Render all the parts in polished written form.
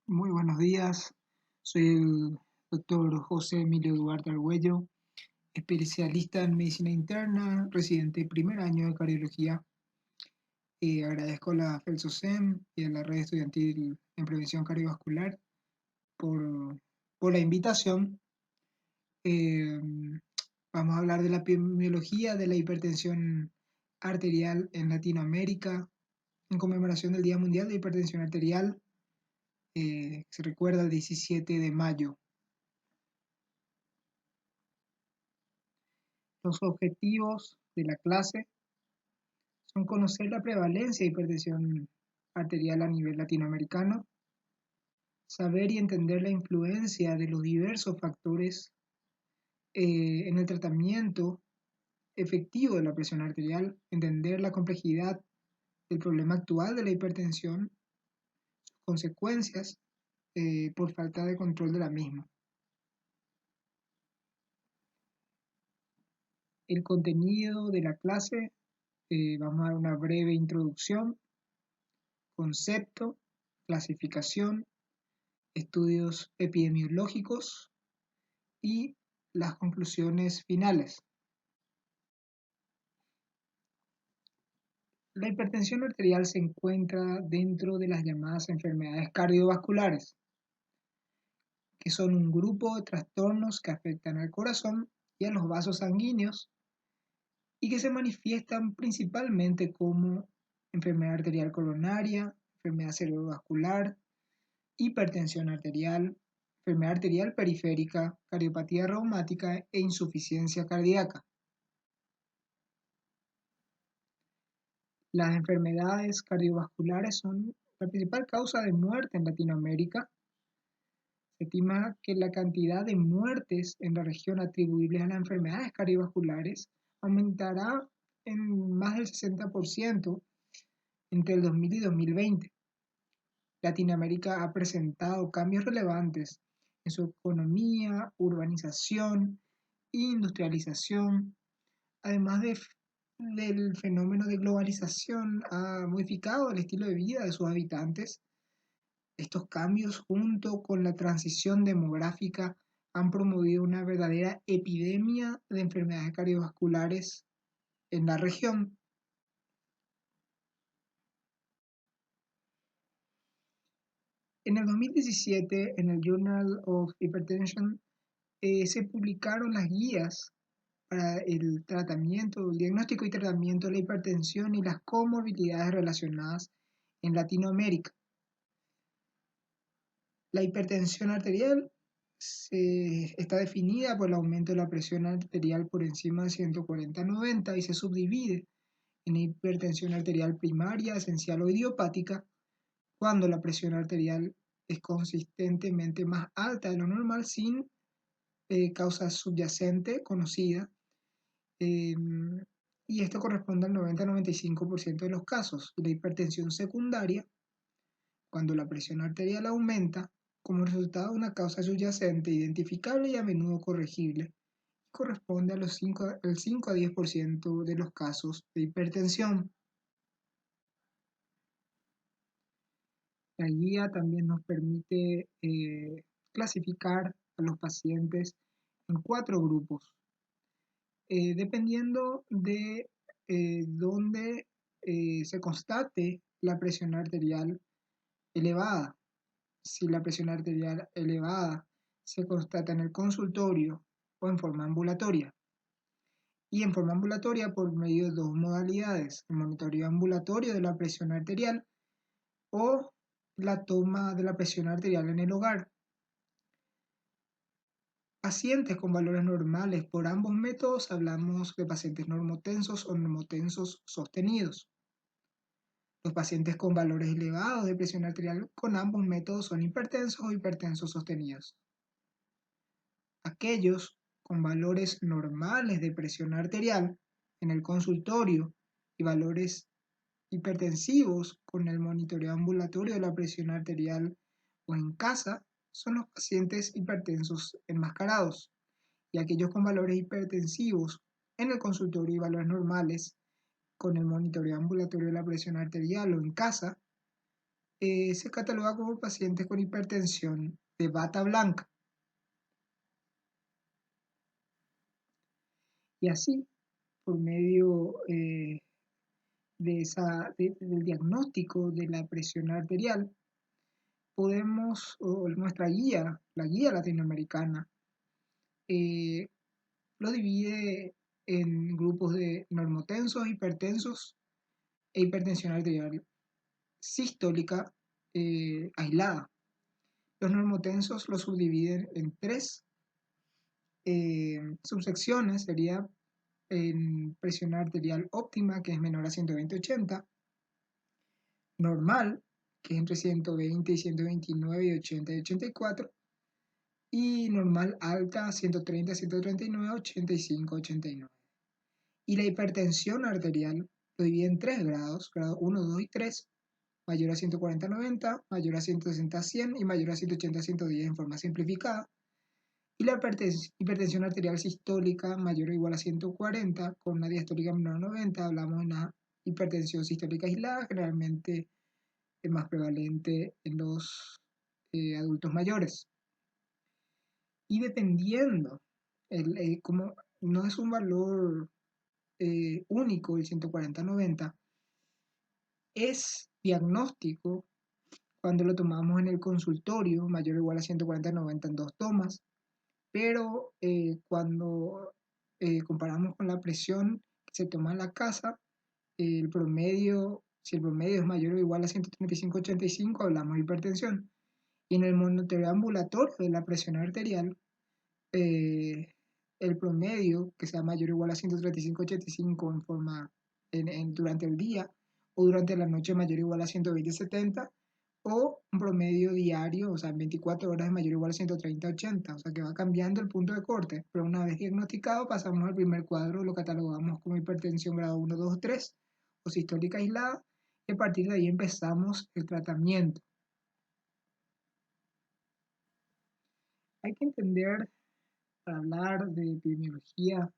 Muy buenos días, soy el doctor José Emilio Duarte Argüello, especialista en medicina interna, residente de primer año de cardiología. Agradezco a la FELSOSEM y a la Red Estudiantil en Prevención Cardiovascular por, por la invitación. Eh, Vamos a hablar de la epidemiología de la hipertensión arterial en Latinoamérica en conmemoración del Día Mundial de Hipertensión Arterial, se recuerda el 17 de mayo. Los objetivos de la clase son conocer la prevalencia de hipertensión arterial a nivel latinoamericano, saber y entender la influencia de los diversos factores en el tratamiento efectivo de la presión arterial, entender la complejidad del problema actual de la hipertensión, sus consecuencias por falta de control de la misma. El contenido de la clase, vamos a dar una breve introducción, concepto, clasificación, estudios epidemiológicos y las conclusiones finales. La hipertensión arterial se encuentra dentro de las llamadas enfermedades cardiovasculares, que son un grupo de trastornos que afectan al corazón y a los vasos sanguíneos y que se manifiestan principalmente como enfermedad arterial coronaria, enfermedad cerebrovascular, hipertensión arterial, enfermedad arterial periférica, cardiopatía reumática e insuficiencia cardíaca. Las enfermedades cardiovasculares son la principal causa de muerte en Latinoamérica. Se estima que la cantidad de muertes en la región atribuibles a las enfermedades cardiovasculares aumentará en más del 60% entre el 2000 y 2020. Latinoamérica ha presentado cambios relevantes en su economía, urbanización, industrialización, además del fenómeno de globalización ha modificado el estilo de vida de sus habitantes. Estos cambios, junto con la transición demográfica, han promovido una verdadera epidemia de enfermedades cardiovasculares en la región. En el 2017, en el Journal of Hypertension, se publicaron las guías para el tratamiento, el diagnóstico y tratamiento de la hipertensión y las comorbilidades relacionadas en Latinoamérica. La hipertensión arterial está definida por el aumento de la presión arterial por encima de 140/90 y se subdivide en hipertensión arterial primaria, esencial o idiopática, cuando la presión arterial es consistentemente más alta de lo normal sin causa subyacente conocida, y esto corresponde al 90-95% de los casos. La hipertensión secundaria, cuando la presión arterial aumenta como resultado de una causa subyacente identificable y a menudo corregible, corresponde al 5 a 10% de los casos de hipertensión. La guía también nos permite clasificar a los pacientes en 4 grupos, dependiendo de dónde se constate la presión arterial elevada. Si la presión arterial elevada se constata en el consultorio o en forma ambulatoria. Y en forma ambulatoria por medio de 2 modalidades, el monitoreo ambulatorio de la presión arterial o la toma de la presión arterial en el hogar. Pacientes con valores normales por ambos métodos hablamos de pacientes normotensos o normotensos sostenidos. Los pacientes con valores elevados de presión arterial con ambos métodos son hipertensos o hipertensos sostenidos. Aquellos con valores normales de presión arterial en el consultorio y valores hipertensivos con el monitoreo ambulatorio de la presión arterial o en casa son los pacientes hipertensos enmascarados, y aquellos con valores hipertensivos en el consultorio y valores normales con el monitoreo ambulatorio de la presión arterial o en casa se cataloga como pacientes con hipertensión de bata blanca. Y así, por medio del diagnóstico de la presión arterial, podemos, o nuestra guía, la guía latinoamericana, lo divide en grupos de normotensos, hipertensos e hipertensión arterial sistólica aislada. Los normotensos los subdividen en tres subsecciones. Sería en presión arterial óptima, que es menor a 120/80, normal, que es entre 120 y 129 y 80 y 84, y normal alta, 130, 139, 85, 89. Y la hipertensión arterial lo divide en tres grados, grado 1, 2 y 3, mayor a 140/90, mayor a 160/100 y mayor a 180/110 en forma simplificada. Y la hipertensión arterial sistólica mayor o igual a 140, con una diastólica menor a 90, hablamos de una hipertensión sistólica aislada, generalmente es más prevalente en los adultos mayores. Y dependiendo, como no es un valor único el 140/90, es diagnóstico cuando lo tomamos en el consultorio, mayor o igual a 140/90 en 2 tomas, pero cuando comparamos con la presión que se toma en la casa, el promedio, si el promedio es mayor o igual a 135/85, hablamos de hipertensión. Y en el monitoreo ambulatorio de la presión arterial, el promedio que sea mayor o igual a 135/85 en forma durante el día, o durante la noche mayor o igual a 120/70, o un promedio diario, o sea, en 24 horas mayor o igual a 130/80, o sea que va cambiando el punto de corte, pero una vez diagnosticado pasamos al primer cuadro, lo catalogamos como hipertensión grado 1, 2, 3 o sistólica aislada, y a partir de ahí empezamos el tratamiento. Hay que entender, para hablar de epidemiología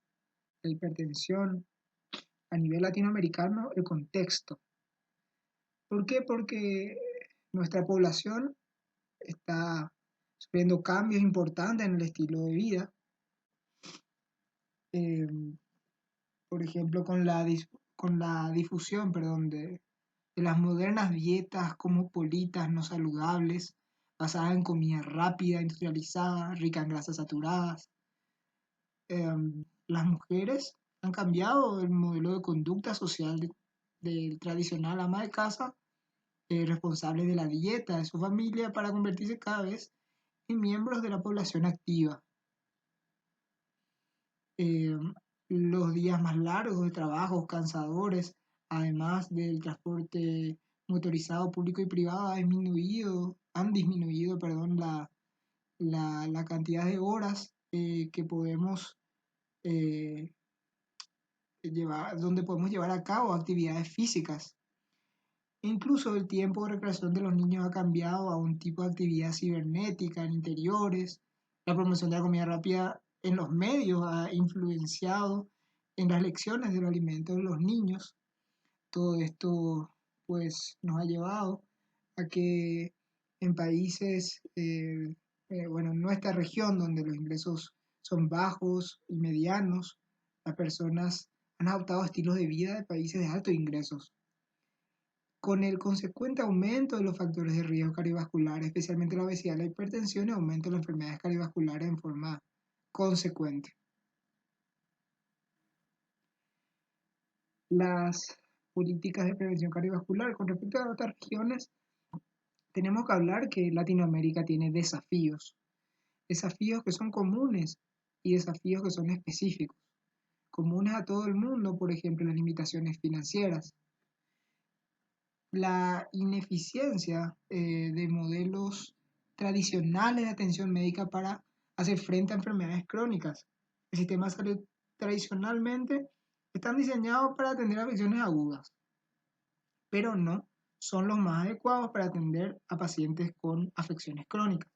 de hipertensión a nivel latinoamericano, el contexto. ¿Por qué? Porque nuestra población está sufriendo cambios importantes en el estilo de vida. Por ejemplo, con la difusión, de las modernas dietas cosmopolitas no saludables, basadas en comida rápida, industrializada, rica en grasas saturadas. Las mujeres han cambiado el modelo de conducta social del tradicional ama de casa, responsable de la dieta de su familia, para convertirse cada vez en miembros de la población activa. Eh, los días más largos de trabajos cansadores, además del transporte motorizado público y privado, han disminuido, perdón, la cantidad de horas que podemos donde podemos llevar a cabo actividades físicas. Incluso el tiempo de recreación de los niños ha cambiado a un tipo de actividad cibernética en interiores. La promoción de la comida rápida en los medios ha influenciado en las lecciones de los alimentos de los niños. Todo esto pues nos ha llevado a que en países, bueno, en nuestra región donde los ingresos son bajos y medianos, las personas han adoptado estilos de vida de países de altos ingresos, con el consecuente aumento de los factores de riesgo cardiovascular, especialmente la obesidad, la hipertensión y aumento de las enfermedades cardiovasculares en forma consecuente. Las políticas de prevención cardiovascular con respecto a otras regiones, tenemos que hablar que Latinoamérica tiene desafíos que son comunes y desafíos que son específicos. Comunes a todo el mundo, por ejemplo, las limitaciones financieras, la ineficiencia de modelos tradicionales de atención médica para hacer frente a enfermedades crónicas. El sistema de salud tradicionalmente están diseñados para atender afecciones agudas, pero no son los más adecuados para atender a pacientes con afecciones crónicas.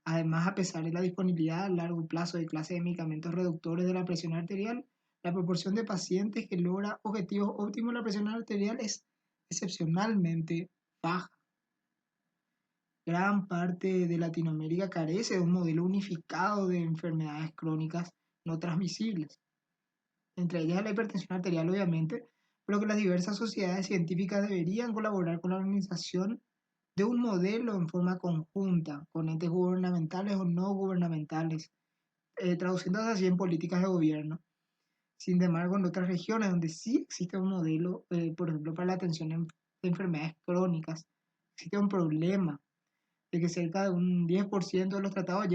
Además, a pesar de la disponibilidad a largo plazo de clases de medicamentos reductores de la presión arterial, la proporción de pacientes que logra objetivos óptimos de la presión arterial es excepcionalmente baja. Gran parte de Latinoamérica carece de un modelo unificado de enfermedades crónicas no transmisibles, entre ellas la hipertensión arterial, obviamente, pero que las diversas sociedades científicas deberían colaborar con la organización de un modelo en forma conjunta, con entes gubernamentales o no gubernamentales, traduciéndose así en políticas de gobierno. Sin embargo, en otras regiones donde sí existe un modelo, por ejemplo, para la atención de enfermedades crónicas, existe un problema de que cerca de un 10% de los tratados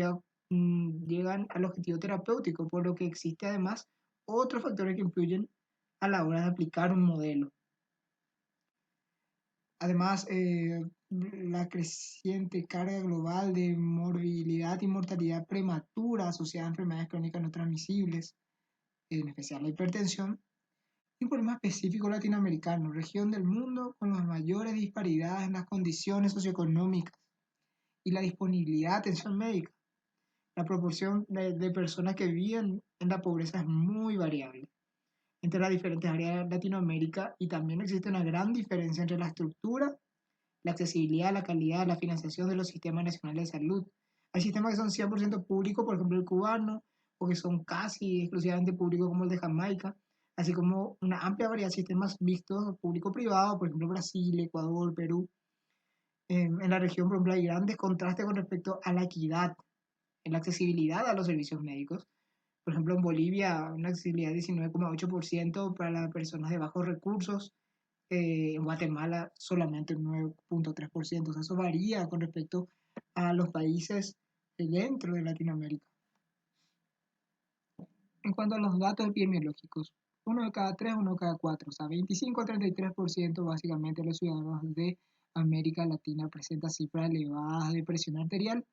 llegan al objetivo terapéutico, por lo que existe además otros factores que influyen a la hora de aplicar un modelo. Además, la creciente carga global de morbilidad y mortalidad prematura asociada a enfermedades crónicas no transmisibles, en especial la hipertensión, y un problema específico latinoamericano, región del mundo con las mayores disparidades en las condiciones socioeconómicas y la disponibilidad de atención médica. La proporción de personas que viven en la pobreza es muy variable entre las diferentes áreas de Latinoamérica y también existe una gran diferencia entre la estructura, la accesibilidad, la calidad, la financiación de los sistemas nacionales de salud. Hay sistemas que son 100% públicos, por ejemplo el cubano, o que son casi exclusivamente públicos como el de Jamaica, así como una amplia variedad de sistemas mixtos público-privado, por ejemplo Brasil, Ecuador, Perú. En la región, por ejemplo, hay grandes contrastes con respecto a la equidad, en la accesibilidad a los servicios médicos. Por ejemplo, en Bolivia, una accesibilidad de 19,8% para las personas de bajos recursos. En Guatemala, solamente un 9,3%. O sea, eso varía con respecto a los países dentro de Latinoamérica. En cuanto a los datos epidemiológicos, uno de cada tres, uno de cada cuatro, o sea, 25 a 33% básicamente de los ciudadanos de América Latina presenta cifras elevadas de presión arterial,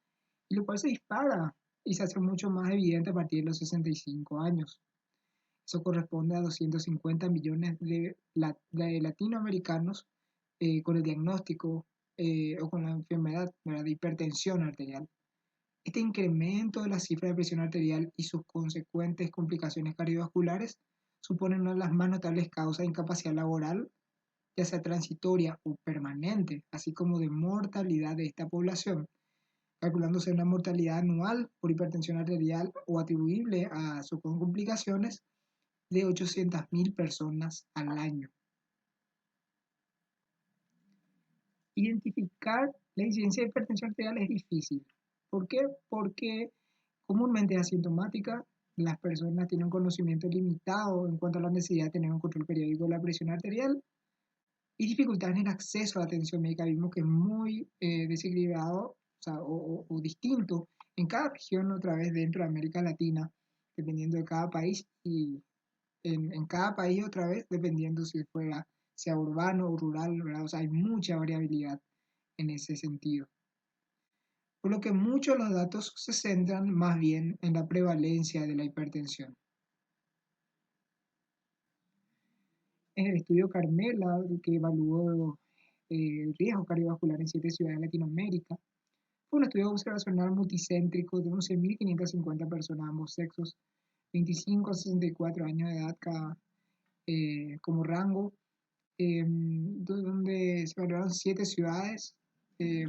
y lo cual se dispara y se hace mucho más evidente a partir de los 65 años. Eso corresponde a 250 millones de latinoamericanos con el diagnóstico o con la enfermedad, ¿verdad?, de hipertensión arterial. Este incremento de la cifra de presión arterial y sus consecuentes complicaciones cardiovasculares suponen una de las más notables causas de incapacidad laboral, ya sea transitoria o permanente, así como de mortalidad de esta población, calculándose una mortalidad anual por hipertensión arterial o atribuible a sus complicaciones de 800.000 personas al año. Identificar la incidencia de hipertensión arterial es difícil. ¿Por qué? Porque comúnmente es asintomática, las personas tienen un conocimiento limitado en cuanto a la necesidad de tener un control periódico de la presión arterial y dificultad en el acceso a la atención médica. Vimos que es muy desequilibrado, o distinto en cada región, otra vez dentro de América Latina, dependiendo de cada país, y en cada país otra vez, dependiendo si fuera, sea urbano o rural, ¿verdad? O sea, hay mucha variabilidad en ese sentido. Por lo que muchos de los datos se centran más bien en la prevalencia de la hipertensión. En el estudio Carmela, que evaluó el riesgo cardiovascular en 7 ciudades de Latinoamérica, fue un estudio observacional multicéntrico de 11.550 personas de ambos sexos, 25 a 64 años de edad cada, como rango, donde se evaluaron 7 ciudades: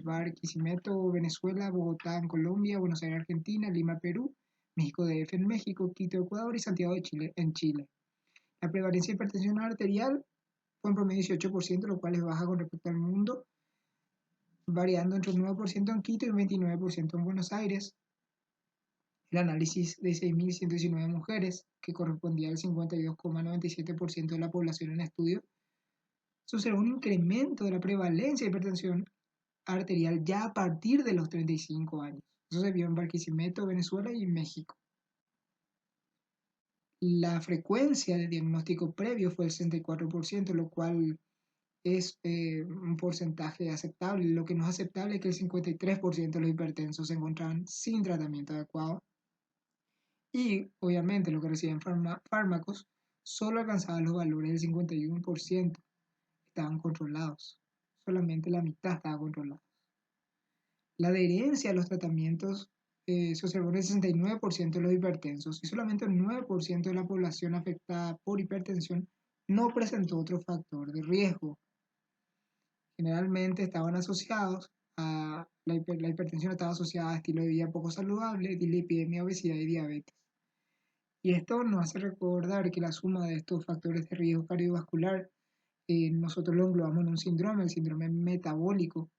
Barquisimeto, Venezuela; Bogotá, en Colombia; Buenos Aires, Argentina; Lima, Perú; México DF en México; Quito, Ecuador; y Santiago de Chile en Chile. La prevalencia de hipertensión arterial fue en promedio 18%, lo cual es baja con respecto al mundo, variando entre un 9% en Quito y un 29% en Buenos Aires. El análisis de 6.119 mujeres, que correspondía al 52,97% de la población en estudio, se observó un incremento de la prevalencia de hipertensión arterial ya a partir de los 35 años. Eso se vio en Barquisimeto, Venezuela y México. La frecuencia de diagnóstico previo fue el 64%, lo cual es un porcentaje aceptable. Lo que no es aceptable es que el 53% de los hipertensos se encontraban sin tratamiento adecuado. Y obviamente los que reciben fármacos solo alcanzaban los valores del 51%, estaban controlados. Solamente la mitad estaba controlada. La adherencia a los tratamientos se observó en el 69% de los hipertensos y solamente el 9% de la población afectada por hipertensión no presentó otro factor de riesgo. Generalmente estaban asociados la hipertensión estaba asociada a estilo de vida poco saludable, dislipidemia, obesidad y diabetes. Y esto nos hace recordar que la suma de estos factores de riesgo cardiovascular, nosotros lo englobamos en un síndrome, el síndrome metabólico.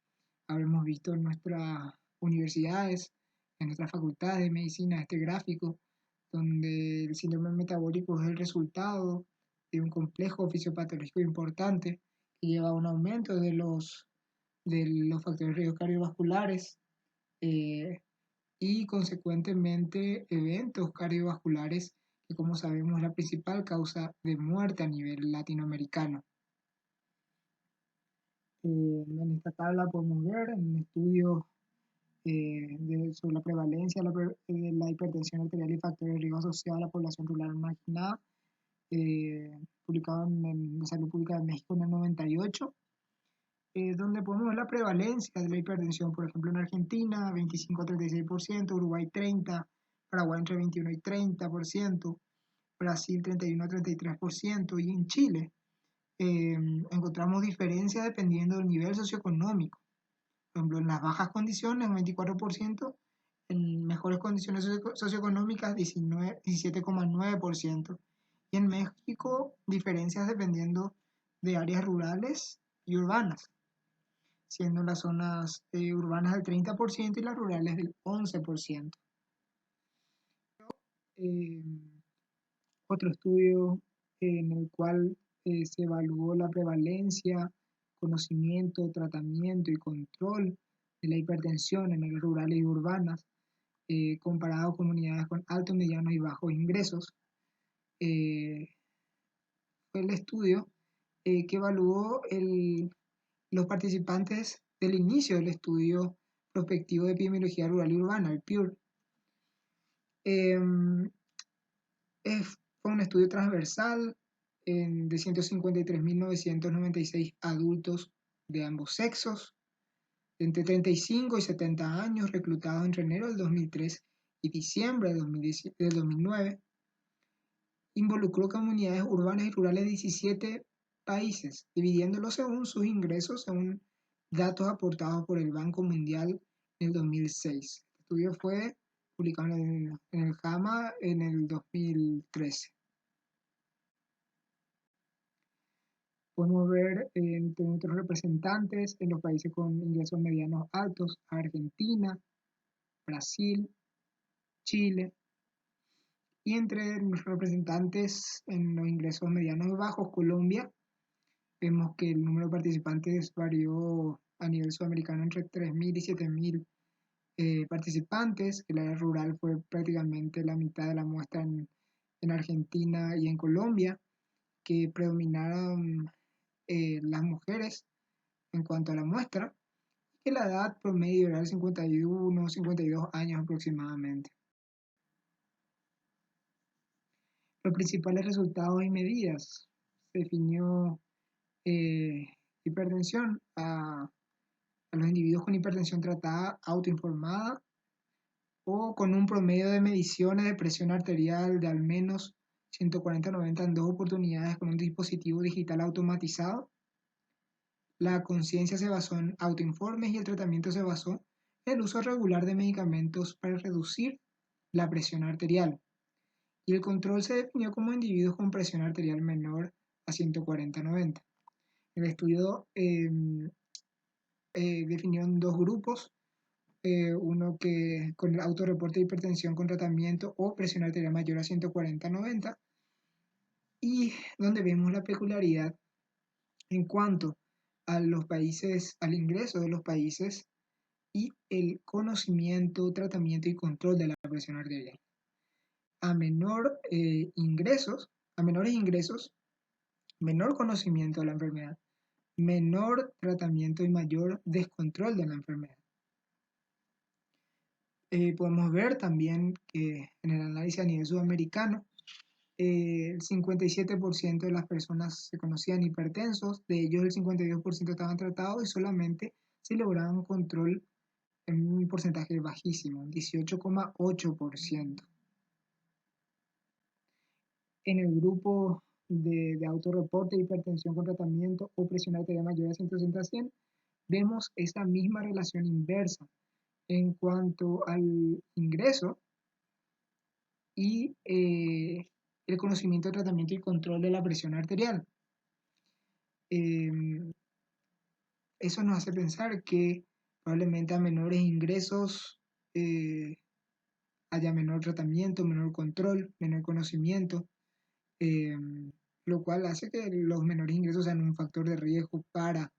Habremos visto en nuestras universidades, en nuestras facultades de medicina, este gráfico, donde el síndrome metabólico es el resultado de un complejo fisiopatológico importante que lleva a un aumento de los factores de riesgo cardiovasculares, eh, y consecuentemente eventos cardiovasculares, que como sabemos es la principal causa de muerte a nivel latinoamericano. En esta tabla podemos ver en estudios sobre la prevalencia de la hipertensión arterial y factores de riesgo asociados a la población rural marginada, publicado en la Salud Pública de México en el 98, donde podemos ver la prevalencia de la hipertensión, por ejemplo en Argentina 25 a 36%, Uruguay 30%, Paraguay entre 21 y 30%, Brasil 31 a 33%, y en Chile encontramos diferencias dependiendo del nivel socioeconómico. Por ejemplo, en las bajas condiciones, un 24%, en mejores condiciones socioeconómicas, 17,9%. Y en México, diferencias dependiendo de áreas rurales y urbanas, siendo las zonas urbanas del 30% y las rurales del 11%. Eh, Otro estudio en el cual se evaluó la prevalencia, conocimiento, tratamiento y control de la hipertensión en áreas rurales y urbanas, comparado con unidades con altos, medianos y bajos ingresos. Fue el estudio que evaluó los participantes del inicio del estudio prospectivo de epidemiología rural y urbana, el PURE. Fue un estudio transversal de 153.996 adultos de ambos sexos, de entre 35 y 70 años, reclutados entre enero del 2003 y diciembre del 2009. Involucró comunidades urbanas y rurales de 17 países, dividiéndolos según sus ingresos, según datos aportados por el Banco Mundial en el 2006. El estudio fue publicado en el JAMA en el 2013. Podemos ver entre nuestros representantes en los países con ingresos medianos altos: Argentina, Brasil, Chile, y entre nuestros representantes en los ingresos medianos y bajos, Colombia. Vemos que el número de participantes varió a nivel sudamericano entre 3.000 y 7.000 participantes. El área rural fue prácticamente la mitad de la muestra en Argentina y en Colombia, que predominaron las mujeres en cuanto a la muestra, que la edad promedio era de 51, 52 años aproximadamente. Los principales resultados y medidas: se definió hipertensión a los individuos con hipertensión tratada autoinformada o con un promedio de mediciones de presión arterial de al menos 140/90 en 2 oportunidades con un dispositivo digital automatizado. La conciencia se basó en autoinformes y el tratamiento se basó en el uso regular de medicamentos para reducir la presión arterial. Y el control se definió como individuos con presión arterial menor a 140/90. El estudio definió en 2 grupos, uno que con el autorreporte de hipertensión con tratamiento o presión arterial mayor a 140/90, y donde vemos la peculiaridad en cuanto a los países, al ingreso de los países y el conocimiento, tratamiento y control de la presión arterial. A menores ingresos, menor conocimiento de la enfermedad, menor tratamiento y mayor descontrol de la enfermedad. Podemos ver también que en el análisis a nivel sudamericano, el 57% de las personas se conocían hipertensos, de ellos el 52% estaban tratados y solamente se lograba un control en un porcentaje bajísimo, 18,8%. En el grupo de autorreporte de hipertensión con tratamiento o presión arterial mayor a 160/100, vemos esa misma relación inversa en cuanto al ingreso y el conocimiento, tratamiento y control de la presión arterial. Eso nos hace pensar que probablemente a menores ingresos haya menor tratamiento, menor control, menor conocimiento, lo cual hace que los menores ingresos sean un factor de riesgo para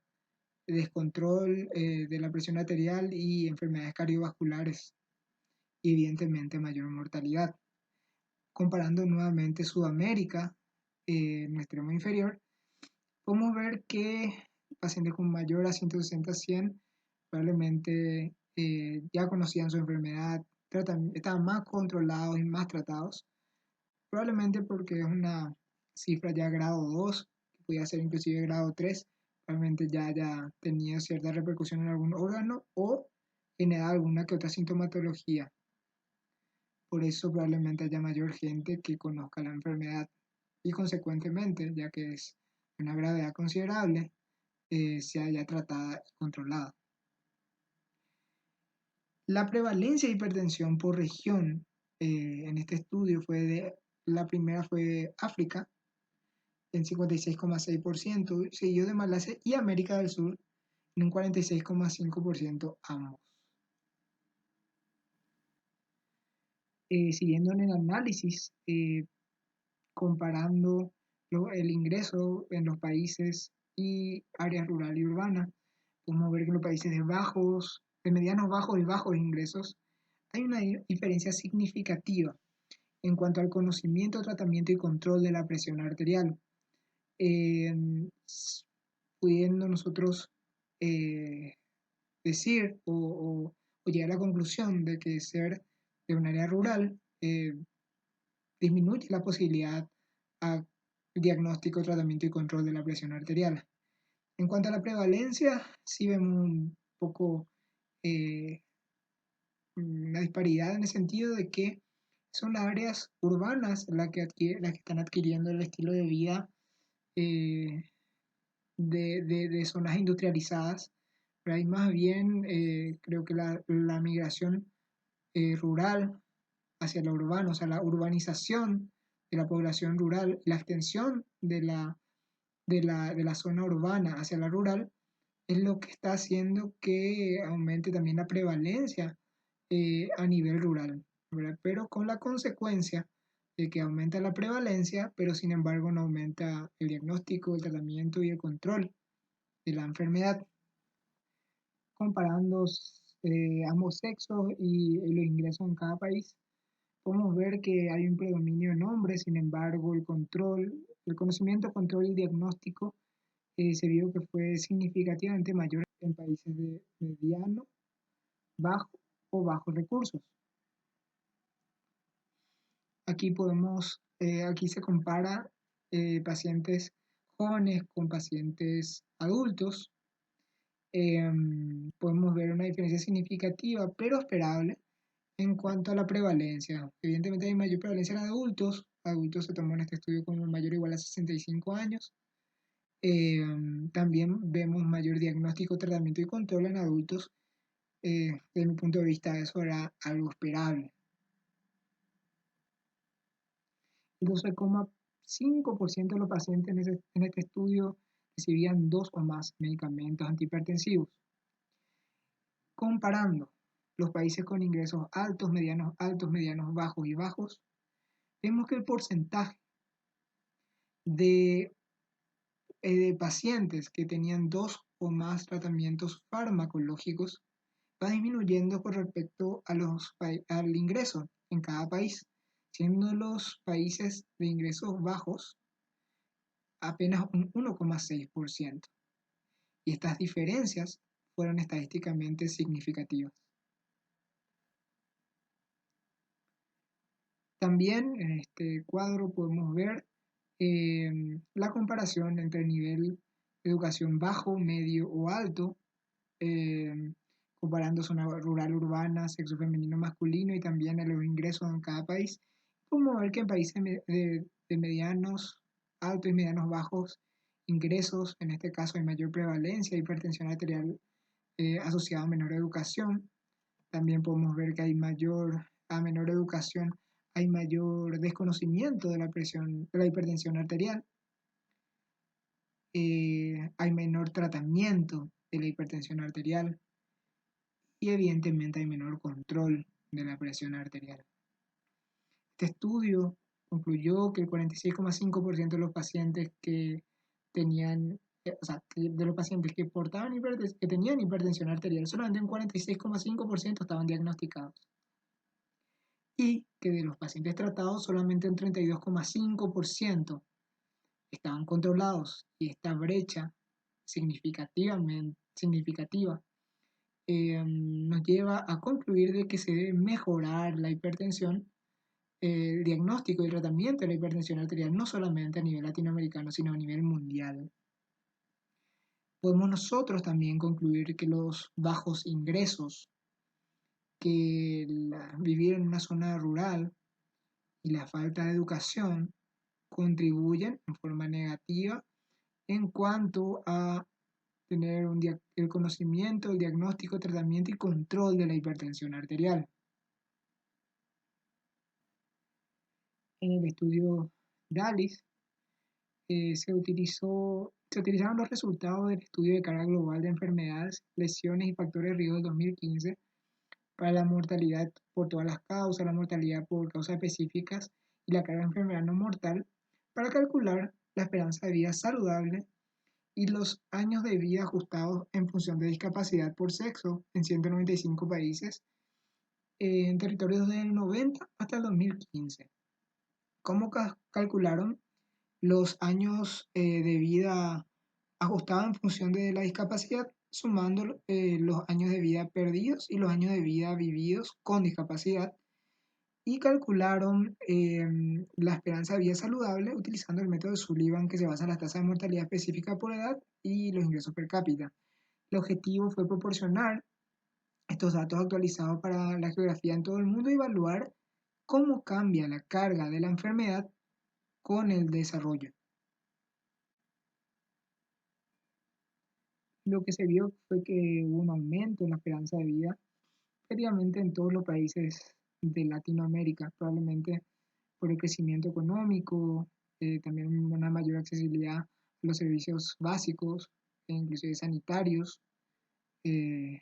descontrol de la presión arterial y enfermedades cardiovasculares y evidentemente mayor mortalidad. Comparando nuevamente Sudamérica, en el extremo inferior, podemos ver que pacientes con mayor a 160-100 probablemente ya conocían su enfermedad, estaban más controlados y más tratados, probablemente porque es una cifra ya grado 2, que podía ser inclusive grado 3, probablemente ya haya tenido cierta repercusión en algún órgano o generado alguna que otra sintomatología. Por eso probablemente haya mayor gente que conozca la enfermedad y consecuentemente, ya que es una gravedad considerable, se haya tratada y controlada. La prevalencia de hipertensión por región en este estudio la primera fue de África, en 56,6%, seguido de Malasia y América del Sur en un 46,5% ambos. Siguiendo en el análisis, comparando el ingreso en los países y áreas rural y urbana, podemos ver que en los países de medianos bajos y bajos ingresos, hay una diferencia significativa en cuanto al conocimiento, tratamiento y control de la presión arterial, pudiendo nosotros decir o llegar a la conclusión de que ser de un área rural disminuye la posibilidad a diagnóstico, tratamiento y control de la presión arterial. En cuanto a la prevalencia, sí vemos un poco una disparidad en el sentido de que son áreas urbanas las que están adquiriendo el estilo de vida de zonas industrializadas, pero hay más bien, creo que la migración rural hacia lo urbano, o sea, la urbanización de la población rural, la extensión de la zona urbana hacia la rural, es lo que está haciendo que aumente también la prevalencia a nivel rural, ¿verdad? Pero con la consecuencia de que aumenta la prevalencia, pero sin embargo no aumenta el diagnóstico, el tratamiento y el control de la enfermedad. Comparando ambos sexos y los ingresos en cada país, podemos ver que hay un predominio en hombres, sin embargo el conocimiento, control y diagnóstico se vio que fue significativamente mayor en países de mediano, bajo o bajos recursos. Aquí se compara pacientes jóvenes con pacientes adultos. Podemos ver una diferencia significativa, pero esperable, en cuanto a la prevalencia. Evidentemente hay mayor prevalencia en adultos. Adultos se tomó en este estudio como mayor o igual a 65 años. También vemos mayor diagnóstico, tratamiento y control en adultos. Desde mi punto de vista, eso era algo esperable. El 12,5% de los pacientes en este estudio recibían 2 o más medicamentos antihipertensivos. Comparando los países con ingresos altos, medianos, bajos y bajos, vemos que el porcentaje de pacientes que tenían 2 o más tratamientos farmacológicos va disminuyendo con respecto al ingreso en cada país, siendo los países de ingresos bajos apenas un 1,6%. Y estas diferencias fueron estadísticamente significativas. También en este cuadro podemos ver la comparación entre el nivel de educación bajo, medio o alto, comparando zona rural, urbana, sexo femenino, masculino y también los ingresos en cada país. Podemos ver que en países de medianos, altos y medianos bajos ingresos, en este caso hay mayor prevalencia de hipertensión arterial asociado a menor educación. También podemos ver que a menor educación hay mayor desconocimiento de la hipertensión arterial, hay menor tratamiento de la hipertensión arterial y evidentemente hay menor control de la presión arterial. Este estudio concluyó que el 46,5% de los pacientes que tenían, de los pacientes que que tenían hipertensión arterial, solamente un 46,5% estaban diagnosticados. Y que de los pacientes tratados, solamente un 32,5% estaban controlados. Y esta brecha significativa nos lleva a concluir de que se debe mejorar la hipertensión, el diagnóstico y el tratamiento de la hipertensión arterial, no solamente a nivel latinoamericano, sino a nivel mundial. Podemos nosotros también concluir que los bajos ingresos, que vivir en una zona rural y la falta de educación contribuyen en forma negativa en cuanto a tener el conocimiento, el diagnóstico, tratamiento y control de la hipertensión arterial. En el estudio DALIS se utilizaron los resultados del estudio de carga global de enfermedades, lesiones y factores de riesgo del 2015 para la mortalidad por todas las causas, la mortalidad por causas específicas y la carga de enfermedad no mortal, para calcular la esperanza de vida saludable y los años de vida ajustados en función de discapacidad por sexo en 195 países en territorios del 90 hasta el 2015. ¿Cómo calcularon los años de vida ajustados en función de la discapacidad, sumando los años de vida perdidos y los años de vida vividos con discapacidad? Y calcularon la esperanza de vida saludable utilizando el método de Sullivan, que se basa en las tasas de mortalidad específica por edad y los ingresos per cápita. El objetivo fue proporcionar estos datos actualizados para la geografía en todo el mundo y evaluar cómo cambia la carga de la enfermedad con el desarrollo. Lo que se vio fue que hubo un aumento en la esperanza de vida prácticamente en todos los países de Latinoamérica, probablemente por el crecimiento económico, también una mayor accesibilidad a los servicios básicos, e inclusive sanitarios, que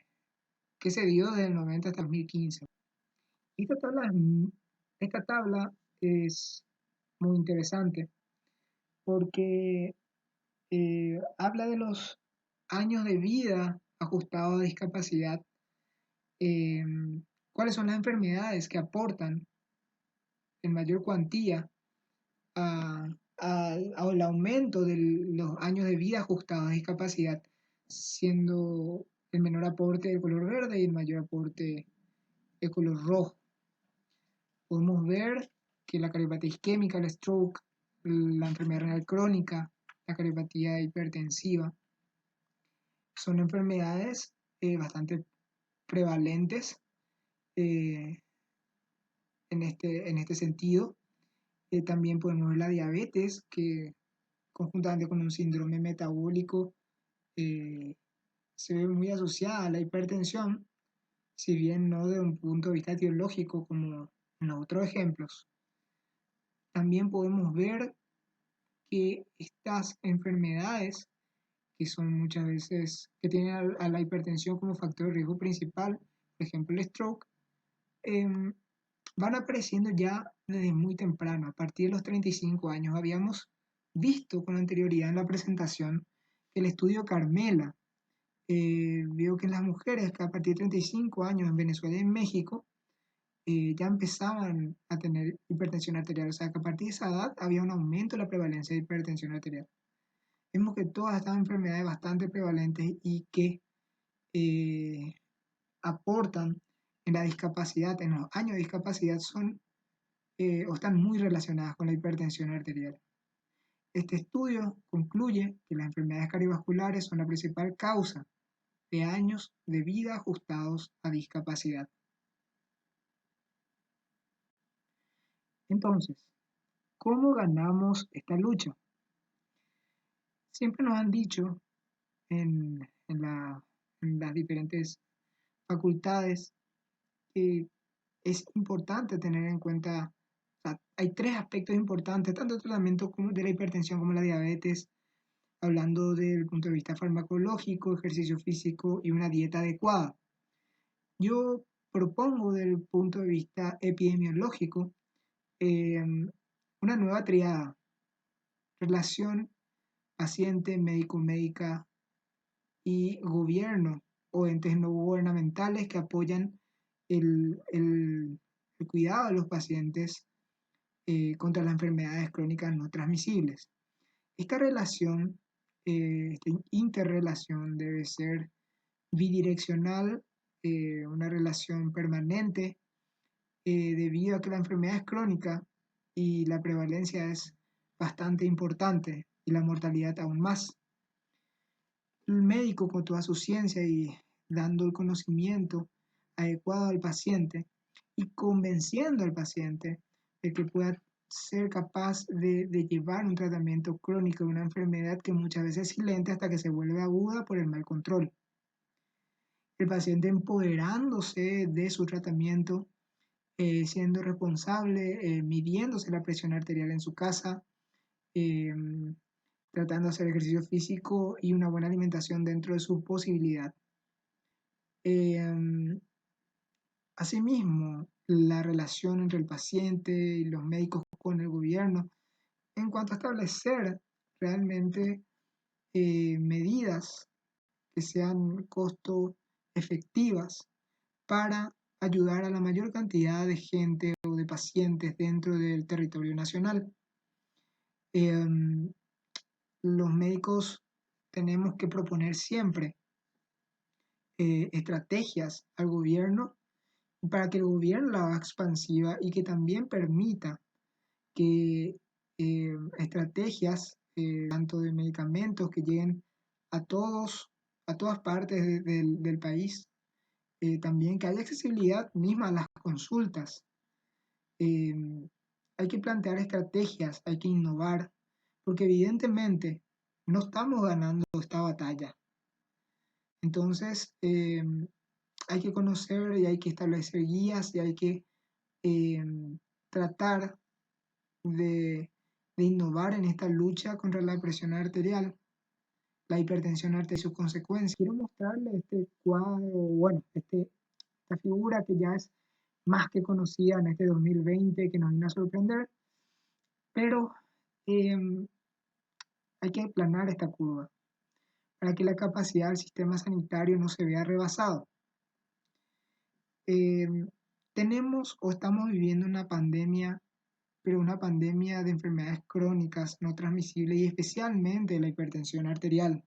se dio desde el 90 hasta el 2015. Esta tabla es muy interesante porque habla de los años de vida ajustados a discapacidad, cuáles son las enfermedades que aportan en mayor cuantía al aumento de los años de vida ajustados a discapacidad, siendo el menor aporte el color verde y el mayor aporte el color rojo. Podemos ver que la cardiopatía isquémica, el stroke, la enfermedad renal crónica, la cardiopatía hipertensiva, son enfermedades bastante prevalentes en este sentido. También podemos ver la diabetes, que conjuntamente con un síndrome metabólico se ve muy asociada a la hipertensión, si bien no de un punto de vista etiológico como en los otros ejemplos. También podemos ver que estas enfermedades, que son muchas veces, que tienen a la hipertensión como factor de riesgo principal, por ejemplo el stroke, van apareciendo ya desde muy temprano, a partir de los 35 años. Habíamos visto con anterioridad en la presentación que el estudio Carmela vio que en las mujeres que a partir de 35 años en Venezuela y en México ya empezaban a tener hipertensión arterial, o sea que a partir de esa edad había un aumento de la prevalencia de hipertensión arterial. Vemos que todas estas enfermedades bastante prevalentes y que aportan en la discapacidad, en los años de discapacidad, son o están muy relacionadas con la hipertensión arterial. Este estudio concluye que las enfermedades cardiovasculares son la principal causa de años de vida ajustados a discapacidad. Entonces, ¿cómo ganamos esta lucha? Siempre nos han dicho en en las diferentes facultades. Es importante tener en cuenta, o sea, hay tres aspectos importantes, tanto el tratamiento como de la hipertensión como la diabetes, hablando del punto de vista farmacológico, ejercicio físico y una dieta adecuada. Yo propongo desde el punto de vista epidemiológico eh, una nueva triada: relación paciente, médico-médica y gobierno o entes no gubernamentales que apoyan el cuidado de los pacientes contra las enfermedades crónicas no transmisibles. Esta relación, esta interrelación debe ser bidireccional, una relación permanente, debido a que la enfermedad es crónica y la prevalencia es bastante importante y la mortalidad aún más. El médico con toda su ciencia y dando el conocimiento adecuado al paciente y convenciendo al paciente de que pueda ser capaz de llevar un tratamiento crónico de una enfermedad que muchas veces es silente hasta que se vuelve aguda por el mal control. El paciente empoderándose de su tratamiento, siendo responsable, midiéndose la presión arterial en su casa, eh, tratando de hacer ejercicio físico y una buena alimentación dentro de su posibilidad. Asimismo, la relación entre el paciente y los médicos con el gobierno en cuanto a establecer realmente medidas que sean costo efectivas para ayudar a la mayor cantidad de gente o de pacientes dentro del territorio nacional. Los médicos tenemos que proponer siempre estrategias al gobierno para que el gobierno la haga expansiva y que también permita que estrategias, tanto de medicamentos, que lleguen a todos, a todas partes del país, también que haya accesibilidad misma a las consultas. Eh, Hay que plantear estrategias, hay que innovar, porque evidentemente no estamos ganando esta batalla. Entonces, hay que conocer y hay que establecer guías y hay que tratar de innovar en esta lucha contra la presión arterial, la hipertensión arterial y sus consecuencias. Quiero mostrarle este cuadro, bueno, esta figura que ya es más que conocida en este 2020, que nos vino a sorprender, pero eh, hay que aplanar esta curva para que la capacidad del sistema sanitario no se vea rebasado. Eh, Tenemos o estamos viviendo una pandemia, pero una pandemia de enfermedades crónicas no transmisibles y especialmente la hipertensión arterial.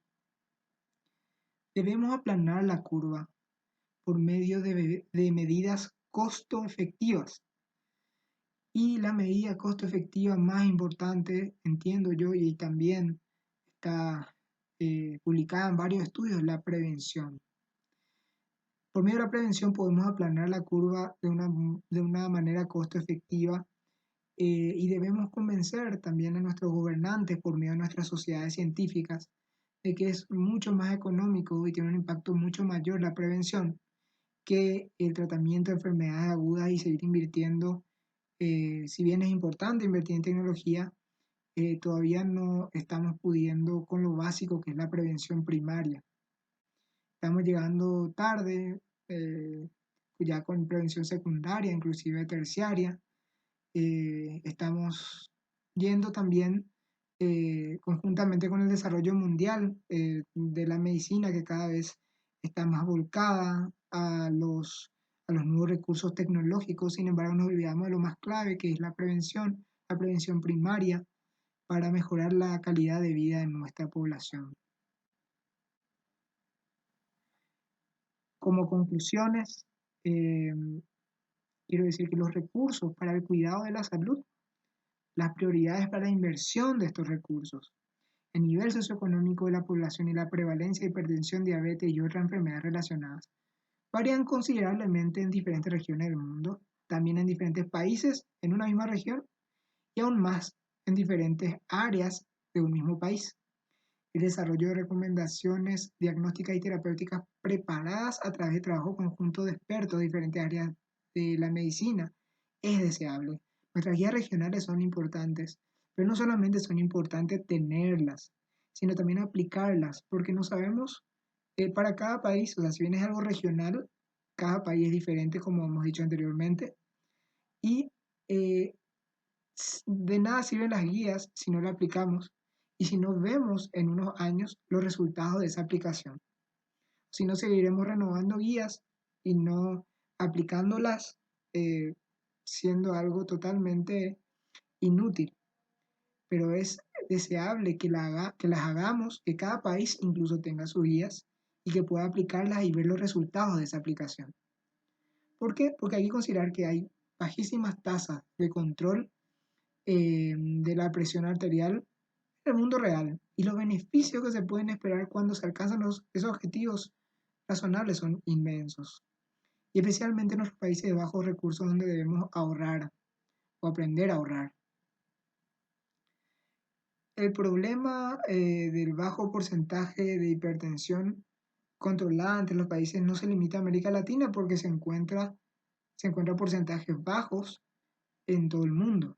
Debemos aplanar la curva por medio de medidas costo efectivas. Y la medida costo efectiva más importante, entiendo yo, y también está publicada en varios estudios, la prevención. Por medio de la prevención podemos aplanar la curva de una manera costo efectiva, y debemos convencer también a nuestros gobernantes por medio de nuestras sociedades científicas de que es mucho más económico y tiene un impacto mucho mayor la prevención que el tratamiento de enfermedades agudas y seguir invirtiendo. Si bien es importante invertir en tecnología, todavía no estamos pudiendo con lo básico que es la prevención primaria. Estamos llegando tarde, ya con prevención secundaria, inclusive terciaria. Estamos yendo también conjuntamente con el desarrollo mundial de la medicina, que cada vez está más volcada a los nuevos recursos tecnológicos. Sin embargo, nos olvidamos de lo más clave, que es la prevención primaria, para mejorar la calidad de vida de nuestra población. Como conclusiones, eh, quiero decir que los recursos para el cuidado de la salud, las prioridades para la inversión de estos recursos, el nivel socioeconómico de la población y la prevalencia de hipertensión, diabetes y otras enfermedades relacionadas varían considerablemente en diferentes regiones del mundo, también en diferentes países en una misma región y aún más en diferentes áreas de un mismo país. el desarrollo de recomendaciones diagnósticas y terapéuticas preparadas a través de trabajo conjunto de expertos de diferentes áreas de la medicina es deseable. Nuestras guías regionales son importantes, pero no solamente son importantes tenerlas, sino también aplicarlas, porque no sabemos para cada país, o sea, si bien es algo regional, cada país es diferente, como hemos dicho anteriormente, y eh, de nada sirven las guías si no las aplicamos y si no vemos en unos años los resultados de esa aplicación. Si no, seguiremos renovando guías y no aplicándolas, eh, siendo algo totalmente inútil. Pero es deseable que las hagamos, que cada país incluso tenga sus guías y que pueda aplicarlas y ver los resultados de esa aplicación. ¿Por qué? Porque hay que considerar que hay bajísimas tasas de control de la presión arterial en el mundo real y los beneficios que se pueden esperar cuando se alcanzan esos objetivos razonables son inmensos. Y especialmente en los países de bajos recursos donde debemos ahorrar o aprender a ahorrar. El problema del bajo porcentaje de hipertensión controlada entre los países no se limita a América Latina porque se encuentra porcentajes bajos en todo el mundo.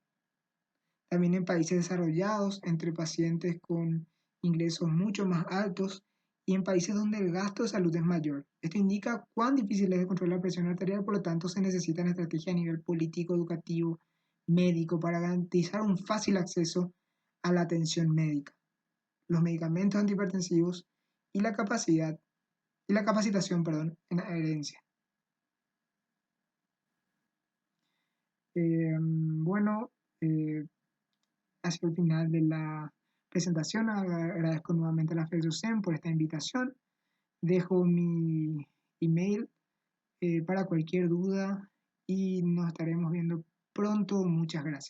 También en países desarrollados, entre pacientes con ingresos mucho más altos y en países donde el gasto de salud es mayor. Esto indica cuán difícil es controlar la presión arterial, por lo tanto se necesitan estrategias a nivel político, educativo, médico para garantizar un fácil acceso a la atención médica, los medicamentos antihipertensivos y la capacitación, en la herencia. Bueno, hacia el final de la presentación. Agradezco nuevamente a la FEDUCEN por esta invitación. Dejo mi email para cualquier duda y nos estaremos viendo pronto. Muchas gracias.